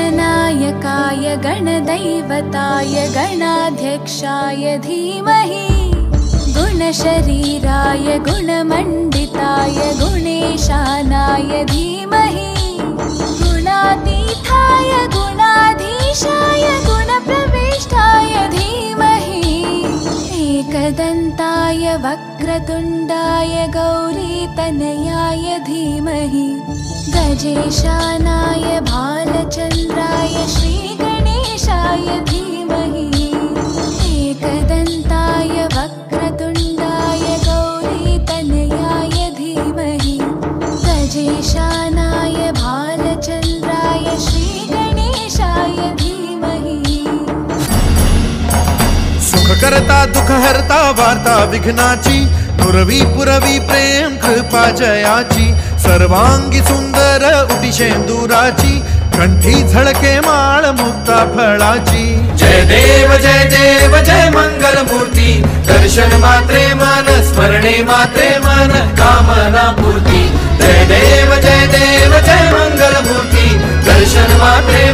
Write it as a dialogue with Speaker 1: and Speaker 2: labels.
Speaker 1: गणनायकाय गणदैवताय गणाध्यक्षाय धीमहि गुणशरीराय गुणमण्डिताय गुणेशानाय धीमहि गुणातीताय गुणाधीशाय गुणप्रविष्टाय धीमहि एकदन्ताय वक्रतुण्डाय गौरीतनयाय धीमहि गजेशानाय भालचन्द्राय श्रीगणेशाय धीमहि एकदन्ताय वक्रतुण्डाय गौरीतनयाय धीमहि गजेशानाय भालचन्द्राय श्रीगणेशाय धीमहि
Speaker 2: सुखकर्ता दुःखहर्ता वार्ता विघ्नाची नुरवी पुरवी प्रेम कृपा जयाची सर्वांगी सुंदर उटी शेंदुराची कंठी झळके माळ मुक्ता फळाची
Speaker 3: जय देव जय मंगल मूर्ती दर्शन मात्रे मन स्मरणे मात्रे मन कामना पूर्ती जय देव जय मंगल मूर्ती दर्शन मात्रे